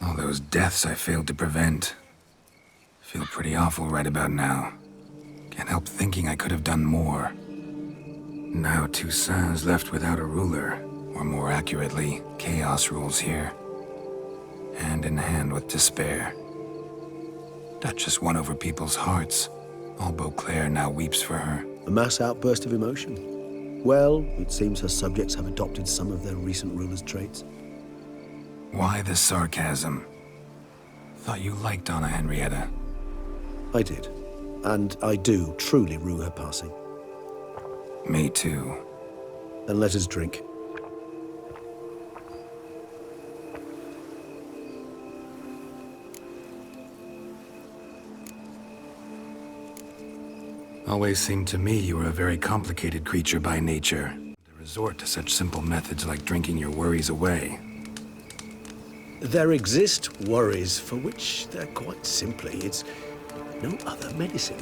All those deaths I failed to prevent. Feel pretty awful right about now. Can't help thinking I could have done more. Now Toussaint's left without a ruler, or more accurately, chaos rules here. Hand in hand with despair. Duchess won over people's hearts. All Beauclair now weeps for her. A mass outburst of emotion. Well, it seems her subjects have adopted some of their recent ruler's traits. Why the sarcasm? Thought you liked Donna Henrietta. I did. And I do truly rue her passing. Me too. Then let us drink. Always seemed to me you were a very complicated creature by nature. To resort to such simple methods like drinking your worries away. There exist worries for which they're quite simply, it's no other medicine.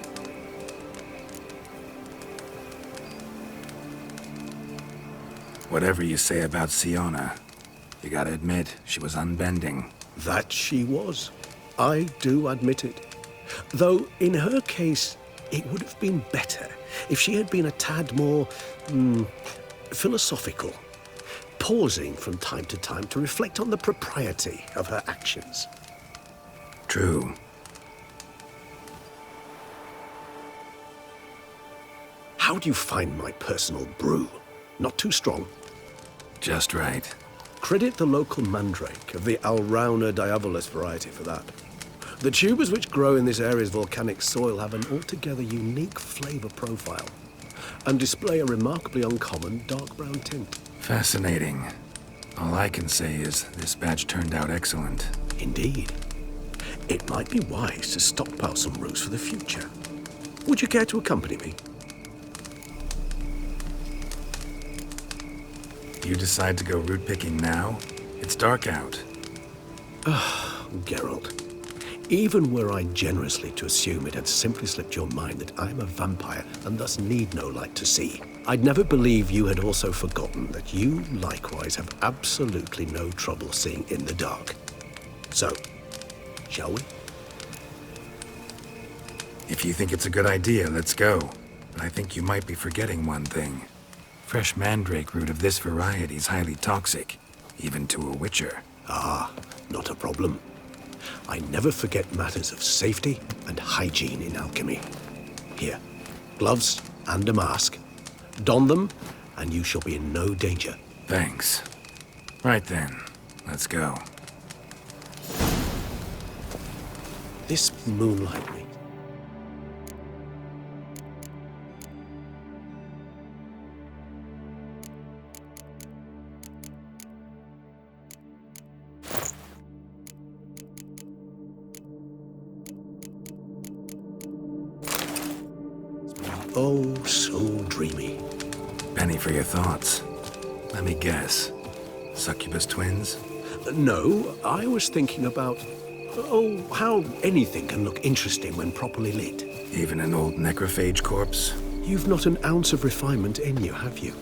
Whatever you say about Siona, you gotta admit, she was unbending. That she was. I do admit it. Though, in her case, it would have been better if she had been a tad more, philosophical, pausing from time to time to reflect on the propriety of her actions. True. How do you find my personal brew? Not too strong? Just right. Credit the local mandrake of the Alrauna diabolus variety for that. The tubers which grow in this area's volcanic soil have an altogether unique flavor profile and display a remarkably uncommon dark brown tint. Fascinating. All I can say is this batch turned out excellent. Indeed. It might be wise to stockpile some roots for the future. Would you care to accompany me? You decide to go root picking now? It's dark out. Geralt, even were I generously to assume it had simply slipped your mind that I'm a vampire and thus need no light to see, I'd never believe you had also forgotten that you likewise have absolutely no trouble seeing in the dark. So, shall we? If you think it's a good idea, let's go. But I think you might be forgetting one thing. Fresh mandrake root of this variety is highly toxic, even to a witcher. Ah, not a problem. I never forget matters of safety and hygiene in alchemy. Here, gloves and a mask. Don them, and you shall be in no danger. Thanks. Right then, let's go. This moonlight me. Oh, so dreamy. Penny for your thoughts. Let me guess. Succubus twins? No, I was thinking about, how anything can look interesting when properly lit. Even an old necrophage corpse? You've not an ounce of refinement in you, have you?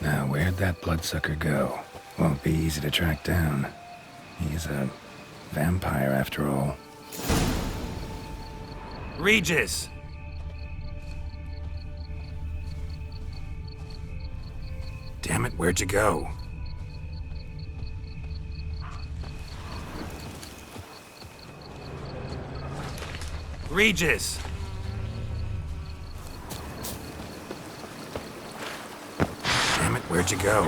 Now, where'd that bloodsucker go? Won't be easy to track down. He's a vampire, after all. Regis! Damn it, where'd you go? Regis! Damn it, where'd you go?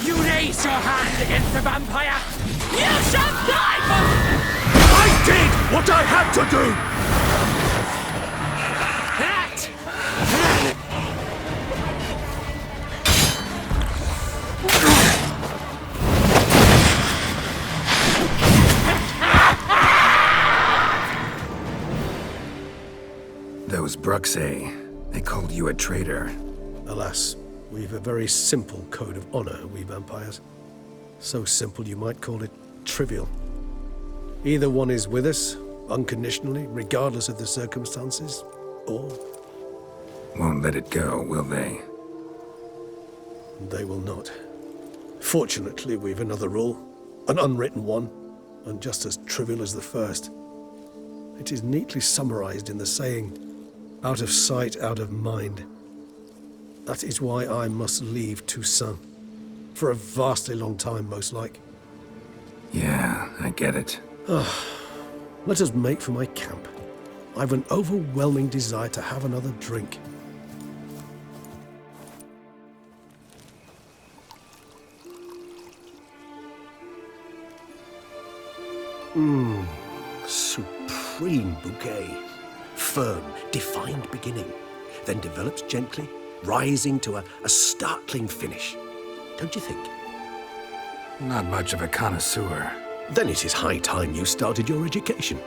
You raise your hand against the vampire! You shall die for... I did what I had to do! that! Those Bruxae, they called you a traitor. Alas, we've a very simple code of honor, we vampires. So simple you might call it trivial. Either one is with us, unconditionally, regardless of the circumstances, or Won't let it go, will they? they will not. Fortunately, we've another rule, an unwritten one, and just as trivial as the first. It is neatly summarized in the saying, out of sight, out of mind. That is why I must leave Toussaint. For a vastly long time, most like. Yeah, I get it. Let us make for my camp. I've an overwhelming desire to have another drink. Supreme bouquet. Firm, defined beginning, then develops gently, rising to a startling finish. Don't you think? Not much of a connoisseur. Then it is high time you started your education.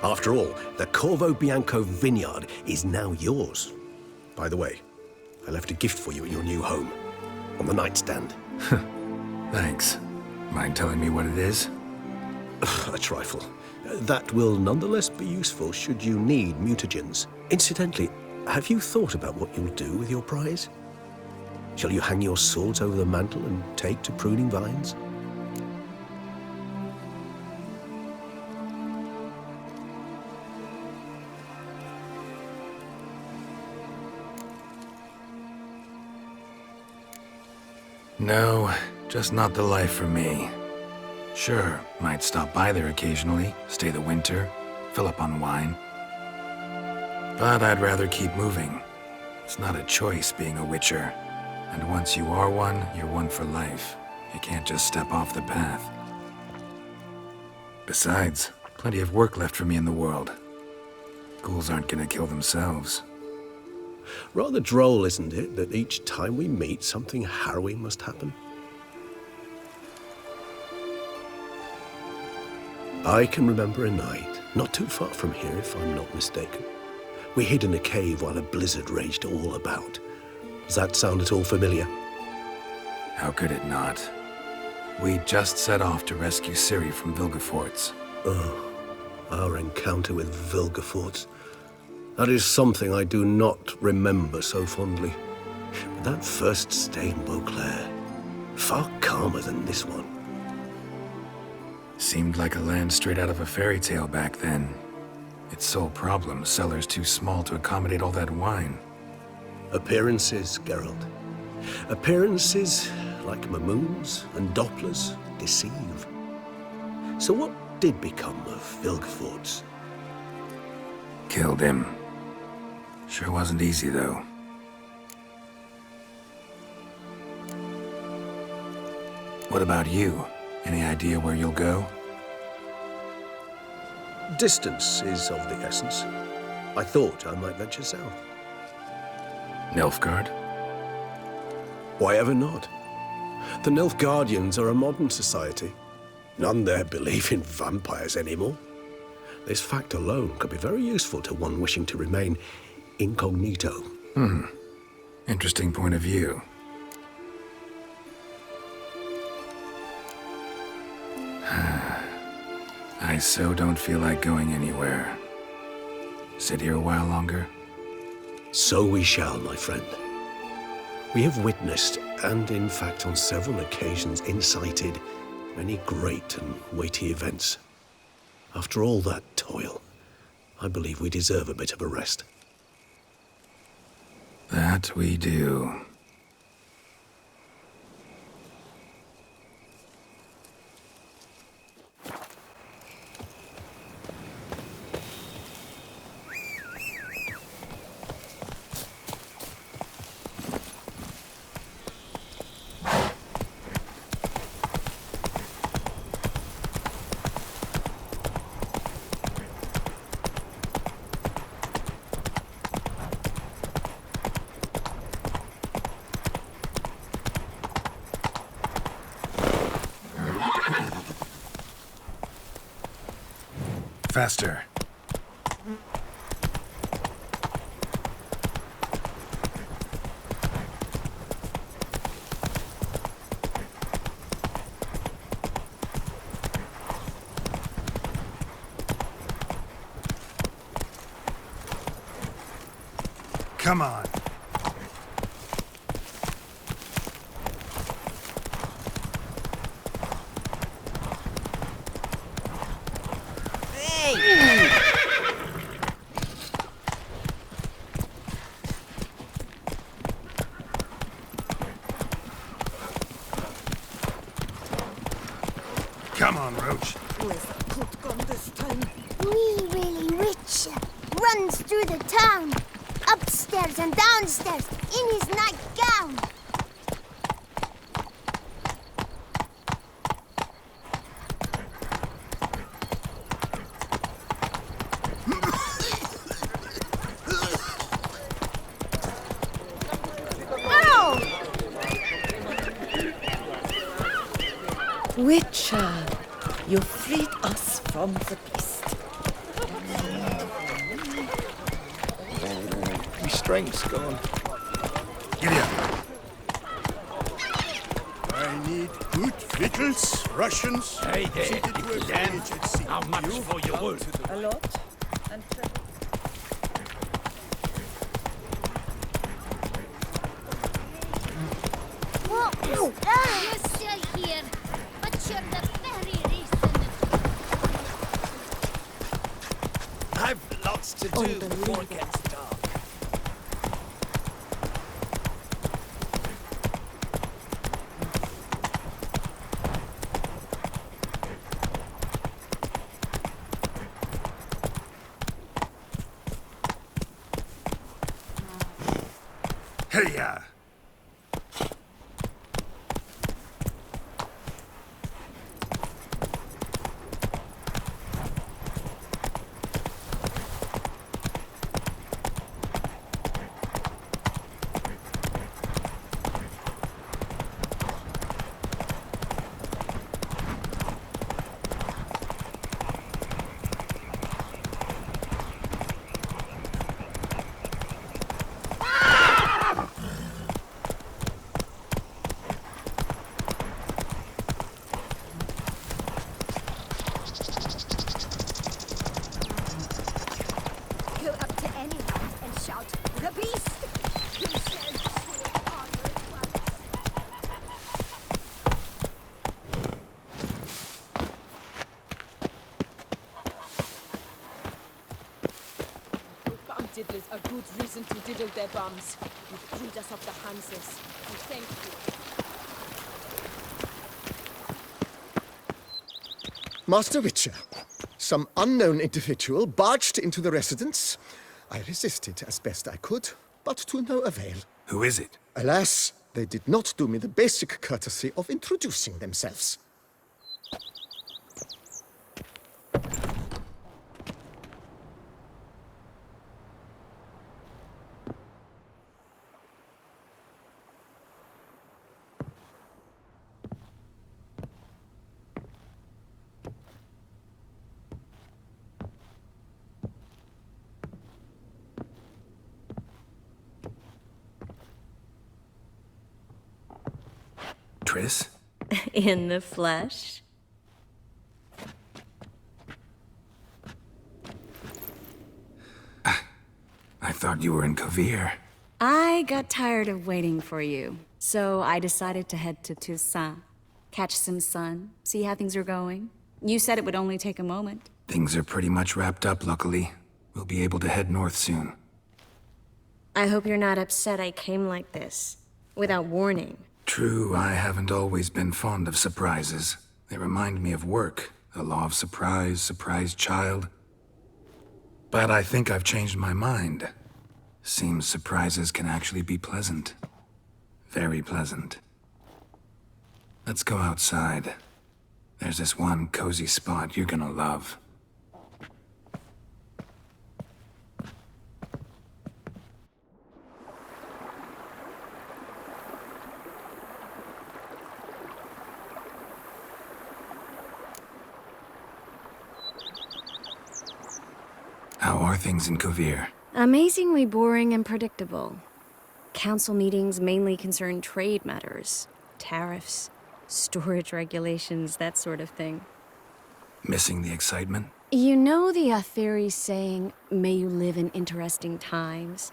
After all, the Corvo Bianco vineyard is now yours. By the way, I left a gift for you at your new home. On the nightstand. Thanks. Mind telling me what it is? A trifle. That will nonetheless be useful should you need mutagens. Incidentally, have you thought about what you'll do with your prize? Shall you hang your swords over the mantle and take to pruning vines? No, just not the life for me. Sure, might stop by there occasionally, stay the winter, fill up on wine. But I'd rather keep moving. It's not a choice being a witcher. And once you are one, you're one for life. You can't just step off the path. Besides, plenty of work left for me in the world. Ghouls aren't gonna kill themselves. Rather droll, isn't it, that each time we meet, something harrowing must happen? I can remember a night, not too far from here if I'm not mistaken. We hid in a cave while a blizzard raged all about. Does that sound at all familiar? How could it not? We just set off to rescue Ciri from Vilgefortz. Our encounter with Vilgefortz. That is something I do not remember so fondly. But that first stay in Beauclair, far calmer than this one. Seemed like a land straight out of a fairy tale back then. Its sole problem, cellars too small to accommodate all that wine. Appearances, Geralt. Appearances, like Mamoons and Dopplers, deceive. So what did become of Vilgefortz? Killed him. Sure wasn't easy, though. What about you? Any idea where you'll go? Distance is of the essence. I thought I might venture south. Nilfgaard? Why ever not? The Nilfgaardians are a modern society. None there believe in vampires anymore. This fact alone could be very useful to one wishing to remain incognito. Interesting point of view. I so don't feel like going anywhere. Sit here a while longer? So we shall, my friend. We have witnessed, and in fact on several occasions incited, many great and weighty events. After all that toil, I believe we deserve a bit of a rest. That we do. faster. Come on. Come on, Roach. Where's the coat gone this time? Wee Willie Witcher runs through the town, upstairs and downstairs, in his nightgown. Witcher, you freed us from the beast. My strength's gone. Giddy up. I need good victuals, rations. Hey there, suited to a little lamb. voyage at sea. How much for your wool? A lot. And What is that? You're still here, but you're the very reason. I've lots to do before it gets dark. Hey-ya! Go up to anyone and shout, "The beast!" Who says so all at once? Bum diddlers are good reason to diddle their bums. You freed us of the Hanses. We thank you. Master Witcher, some unknown individual barged into the residence. I resisted as best I could, but to no avail. Who is it? Alas, they did not do me the basic courtesy of introducing themselves. Triss? In the flesh? I thought you were in Kovir. I got tired of waiting for you, so I decided to head to Toussaint. Catch some sun, see how things are going. You said it would only take a moment. Things are pretty much wrapped up, luckily. We'll be able to head north soon. I hope you're not upset I came like this, without warning. True, I haven't always been fond of surprises. They remind me of work, the law of surprise, surprise child. But I think I've changed my mind. Seems surprises can actually be pleasant. Very pleasant. Let's go outside. There's this one cozy spot you're gonna love. How are things in Kovir? Amazingly boring and predictable. Council meetings mainly concern trade matters, tariffs, storage regulations, that sort of thing. Missing the excitement? You know the Atheri saying, may you live in interesting times?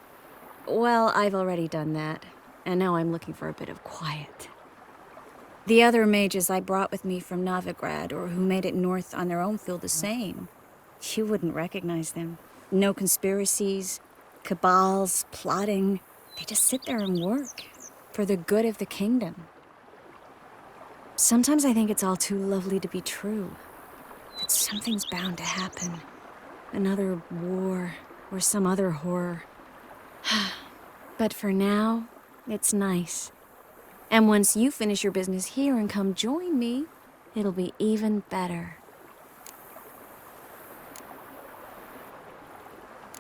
Well, I've already done that, and now I'm looking for a bit of quiet. The other mages I brought with me from Novigrad or who made it north on their own feel the same. You wouldn't recognize them. No conspiracies, cabals, plotting. They just sit there and work for the good of the kingdom. Sometimes I think it's all too lovely to be true. That something's bound to happen. Another war or some other horror. But for now, it's nice. And once you finish your business here and come join me, it'll be even better.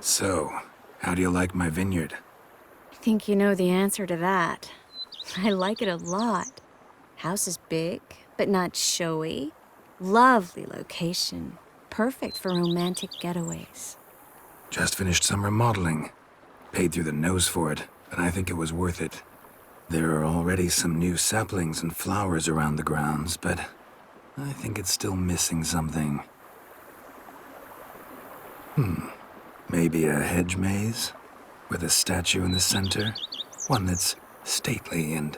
So, how do you like my vineyard? I think you know the answer to that. I like it a lot. House is big, but not showy. Lovely location. Perfect for romantic getaways. Just finished some remodeling. Paid through the nose for it, but I think it was worth it. There are already some new saplings and flowers around the grounds, but I think it's still missing something. Maybe a hedge maze? With a statue in the center? One that's stately and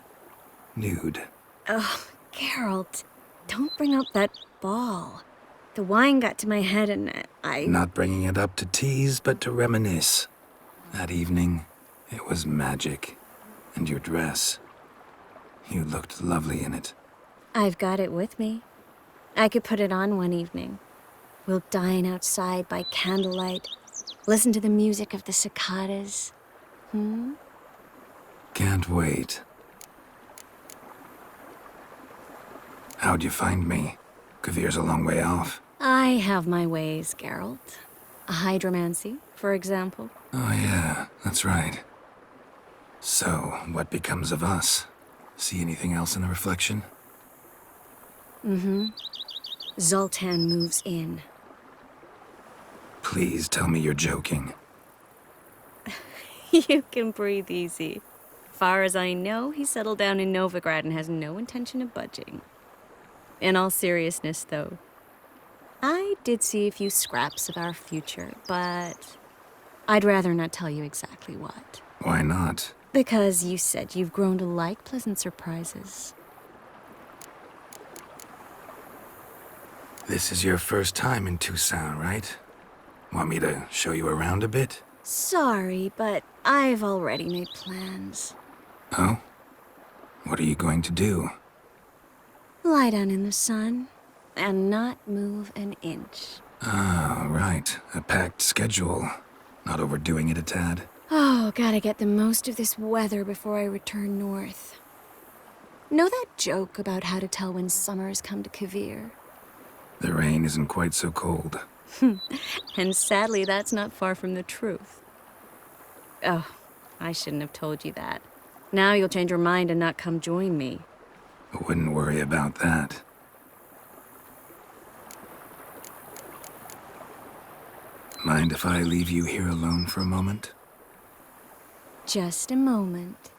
nude. Oh, Geralt, don't bring up that ball. The wine got to my head and I... Not bringing it up to tease, but to reminisce. That evening, it was magic. And your dress. You looked lovely in it. I've got it with me. I could put it on one evening. We'll dine outside by candlelight, listen to the music of the cicadas. Can't wait. How'd you find me? Kavir's a long way off. I have my ways, Geralt. Hydromancy, for example. Oh yeah, that's right. So, what becomes of us? See anything else in the reflection? Zoltan moves in. Please tell me you're joking. You can breathe easy. Far as I know, he settled down in Novigrad and has no intention of budging. In all seriousness, though, I did see a few scraps of our future, but I'd rather not tell you exactly what. Why not? Because you said you've grown to like pleasant surprises. This is your first time in Toussaint, right? Want me to show you around a bit? Sorry, but I've already made plans. Oh? What are you going to do? Lie down in the sun and not move an inch. Ah, right. A packed schedule. Not overdoing it a tad. Oh, gotta get the most of this weather before I return north. Know that joke about how to tell when summer's come to Kovir? The rain isn't quite so cold. And sadly, that's not far from the truth. Oh, I shouldn't have told you that. Now you'll change your mind and not come join me. I wouldn't worry about that. Mind if I leave you here alone for a moment? Just a moment.